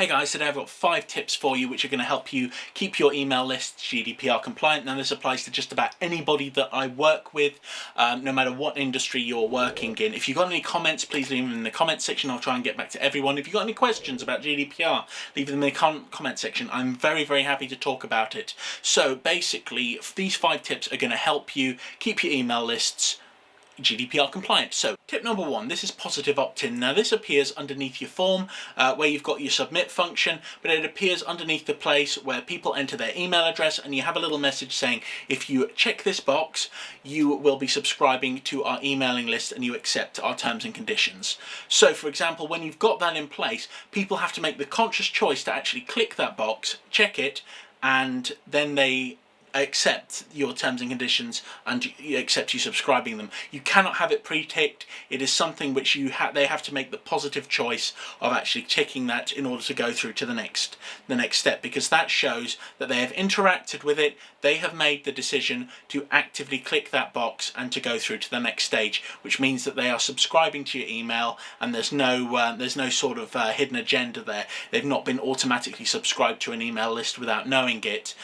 Hey guys, today I've got 5 tips for you which are going to help you keep your email list GDPR compliant. Now this applies to just about anybody that I work with, no matter what industry you're working in. If you've got any comments, please leave them in the comment section. I'll try and get back to everyone. If you've got any questions about GDPR, leave them in the comment section. I'm very, very happy to talk about it. So basically, these 5 tips are going to help you keep your email lists GDPR compliant. So tip number 1, this is positive opt-in. Now this appears underneath your form where you've got your submit function, but it appears underneath the place where people enter their email address, and you have a little message saying if you check this box you will be subscribing to our emailing list and you accept our terms and conditions. So for example, when you've got that in place, people have to make the conscious choice to actually click that box, check it, and then they accept your terms and conditions and accept you subscribing them. You cannot have it pre-ticked. It is something which they have to make the positive choice of actually ticking that in order to go through to the next step, because that shows that they have interacted with it. They have made the decision to actively click that box and to go through to the next stage, which means that they are subscribing to your email, and there's no sort of hidden agenda there. They've not been automatically subscribed to an email list without knowing it.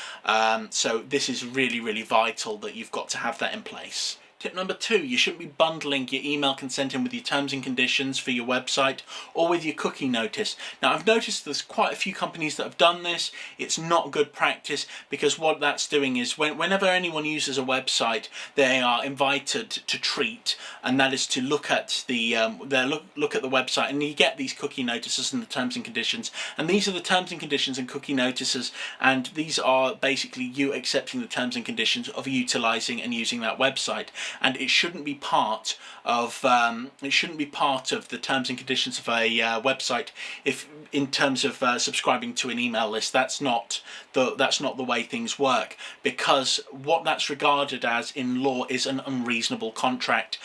So this is really, really vital that you've got to have that in place. Tip number 2, you shouldn't be bundling your email consent in with your terms and conditions for your website or with your cookie notice. Now I've noticed there's quite a few companies that have done this. It's not good practice, because what that's doing is whenever anyone uses a website, they are invited to treat, and that is to look at the look at the website, and you get these cookie notices and the terms and conditions, and these are the terms and conditions and cookie notices, and these are basically you accepting the terms and conditions of utilizing and using that website. And it shouldn't be part of the terms and conditions of a website. If in terms of subscribing to an email list, that's not the way things work, because what that's regarded as in law is an unreasonable contract,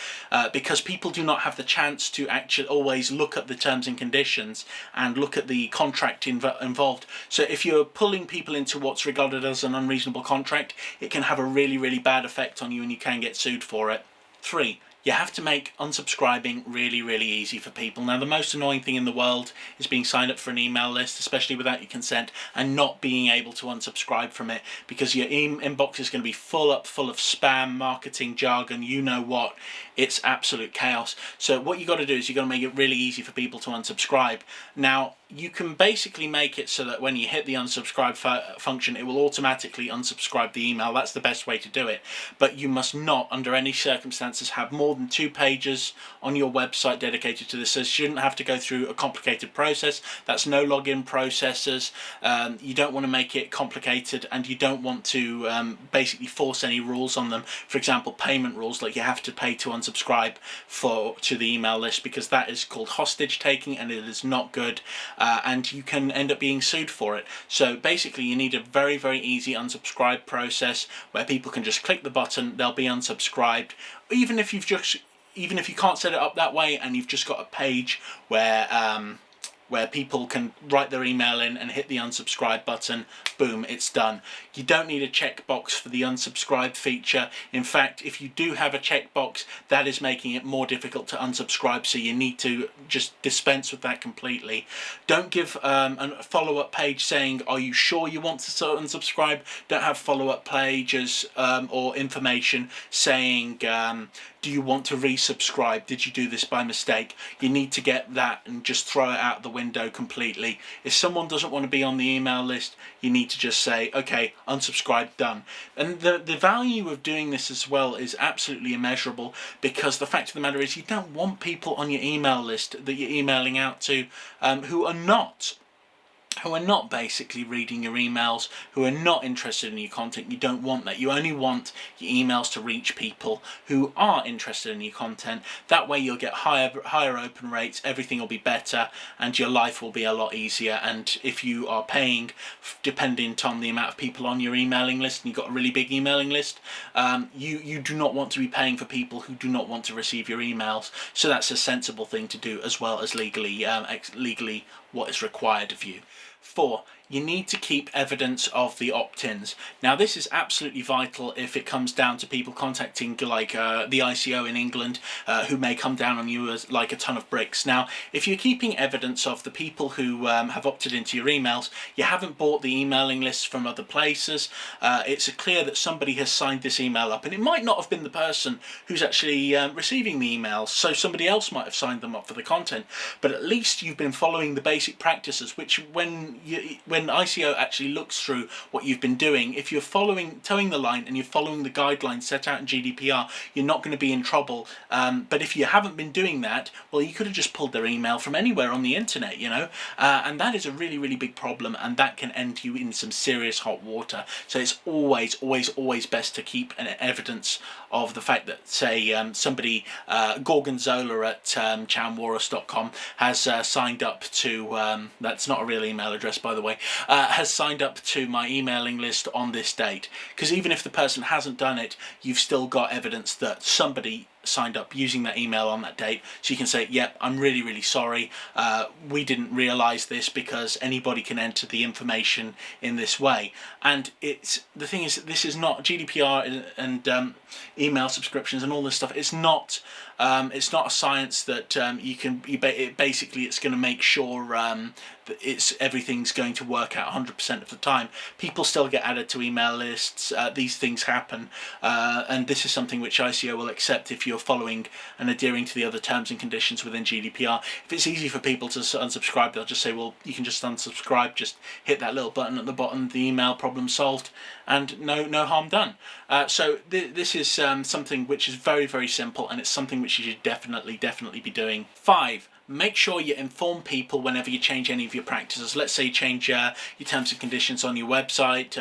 because people do not have the chance to actually always look at the terms and conditions and look at the contract involved. So if you're pulling people into what's regarded as an unreasonable contract, it can have a really, really bad effect on you, and you can get sued for it. 3, you have to make unsubscribing really, really easy for people. Now the most annoying thing in the world is being signed up for an email list, especially without your consent, and not being able to unsubscribe from it, because your inbox is going to be full of spam, marketing jargon, you know what. It's absolute chaos. So what you got to do is you got to make it really easy for people to unsubscribe. Now you can basically make it so that when you hit the unsubscribe function, it will automatically unsubscribe the email. That's the best way to do it. But you must not, under any circumstances, have more than 2 pages on your website dedicated to this. So you shouldn't have to go through a complicated process. That's no login processes. You don't want to make it complicated, and you don't want to basically force any rules on them. For example, payment rules, like you have to pay to unsubscribe to the email list, because that is called hostage taking, and it is not good. And you can end up being sued for it. So basically you need a very, very easy unsubscribe process where people can just click the button, they'll be unsubscribed. Even if you can't set it up that way, and you've just got a page where people can write their email in and hit the unsubscribe button, boom, it's done. You don't need a checkbox for the unsubscribe feature. In fact, if you do have a checkbox, that is making it more difficult to unsubscribe, so you need to just dispense with that completely. Don't give a follow-up page saying, are you sure you want to unsubscribe? Don't have follow-up pages or information saying, do you want to resubscribe? Did you do this by mistake? You need to get that and just throw it out the window completely. If someone doesn't want to be on the email list, you need to just say, okay, unsubscribe, done. And the value of doing this as well is absolutely immeasurable, because the fact of the matter is you don't want people on your email list that you're emailing out to who are not basically reading your emails, who are not interested in your content. You don't want that. You only want your emails to reach people who are interested in your content. That way you'll get higher open rates, everything will be better, and your life will be a lot easier. And if you are paying, dependent on the amount of people on your emailing list, and you've got a really big emailing list, you do not want to be paying for people who do not want to receive your emails. So that's a sensible thing to do, as well as legally what is required of you. 4, you need to keep evidence of the opt-ins. Now this is absolutely vital if it comes down to people contacting like the ICO in England who may come down on you as like a ton of bricks. Now if you're keeping evidence of the people who have opted into your emails, you haven't bought the emailing lists from other places, it's clear that somebody has signed this email up, and it might not have been the person who's actually receiving the emails, so somebody else might have signed them up for the content, but at least you've been following the basic practices, which when ICO actually looks through what you've been doing, if you're towing the line and you're following the guidelines set out in GDPR, you're not going to be in trouble. But if you haven't been doing that, well, you could have just pulled their email from anywhere on the internet, you know, and that is a really, really big problem, and that can end you in some serious hot water. So it's always best to keep an evidence of the fact that, say, somebody, Gorgonzola at chamwarus.com has signed up to, that's not a real email address by the way, has signed up to my emailing list on this date. Because even if the person hasn't done it, you've still got evidence that somebody signed up using that email on that date, so you can say, yep, I'm really sorry, we didn't realize this, because anybody can enter the information in this way. And the thing is, this is not GDPR and email subscriptions and all this stuff. It's not a science that basically it's going to make sure that everything's going to work out 100% of the time. People still get added to email lists, these things happen, and this is something which ICO will accept if you're following and adhering to the other terms and conditions within GDPR. If it's easy for people to unsubscribe, they'll just say, well, you can just unsubscribe, just hit that little button at the bottom, the email problem solved, and no harm done. So this is something which is very simple, and it's something which you should definitely be doing. 5, make sure you inform people whenever you change any of your practices. Let's say you change your terms and conditions on your website,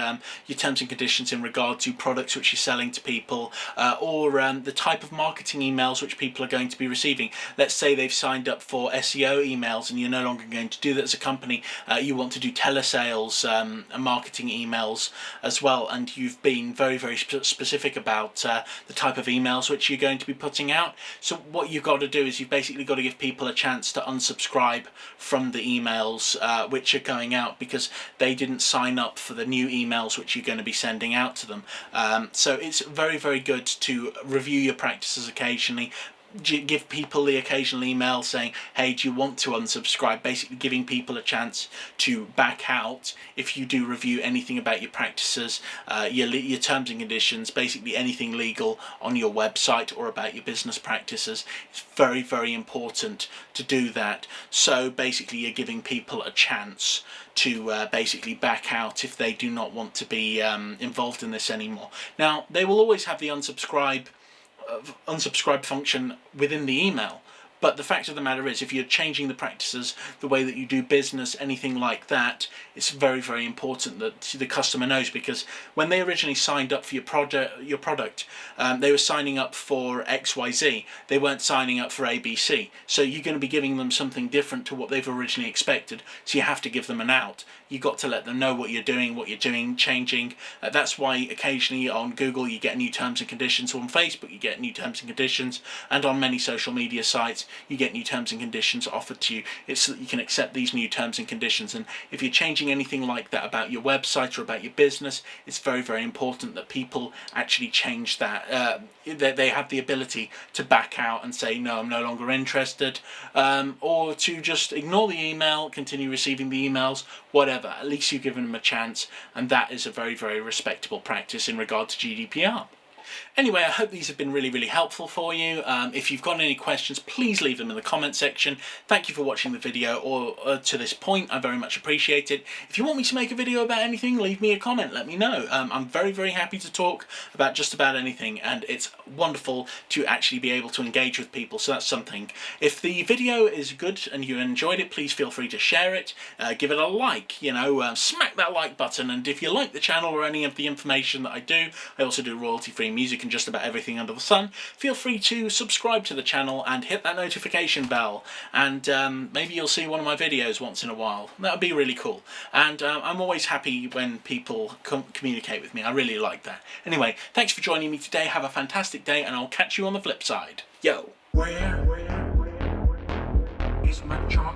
your terms and conditions in regard to products which you're selling to people, or the type of marketing emails which people are going to be receiving. Let's say they've signed up for SEO emails and you're no longer going to do that as a company. You want to do telesales marketing emails as well, and you've been very specific about the type of emails which you're going to be putting out. So what you've got to do is you've basically got to give people a chance to unsubscribe from the emails which are going out, because they didn't sign up for the new emails which you're going to be sending out to them. So it's very good to review your practices occasionally. Give people the occasional email saying, hey, do you want to unsubscribe? Basically giving people a chance to back out if you do review anything about your practices, your terms and conditions, basically anything legal on your website or about your business practices. It's very important to do that. So basically you're giving people a chance to basically back out if they do not want to be involved in this anymore. Now, they will always have the unsubscribe function within the email, but the fact of the matter is, if you're changing the practices, the way that you do business, anything like that, it's very important that the customer knows, because when they originally signed up for your product, they were signing up for XYZ. They weren't signing up for ABC. So you're going to be giving them something different to what they've originally expected. So you have to give them an out. You've got to let them know what you're doing, changing. That's why occasionally on Google you get new terms and conditions, or on Facebook you get new terms and conditions, and on many social media sites you get new terms and conditions offered to you. It's so that you can accept these new terms and conditions. And if you're changing anything like that about your website or about your business, it's very important that people actually change that. They have the ability to back out and say, no, I'm no longer interested, or to just ignore the email, continue receiving the emails, whatever. At least you've given them a chance, and that is a very respectable practice in regard to GDPR. Anyway, I hope these have been really helpful for you. If you've got any questions, please leave them in the comment section. Thank you for watching the video or to this point. I very much appreciate it. If you want me to make a video about anything, leave me a comment, let me know. I'm very happy to talk about just about anything, and it's wonderful to actually be able to engage with people, so that's something. If the video is good and you enjoyed it, please feel free to share it, give it a like, you know, smack that like button. And if you like the channel or any of the information that I also do royalty-free music and just about everything under the sun, feel free to subscribe to the channel and hit that notification bell, and maybe you'll see one of my videos once in a while. That would be really cool, and I'm always happy when people communicate with me. I really like that. Anyway, thanks for joining me today. Have a fantastic day, and I'll catch you on the flip side. Yo! Where is my charm?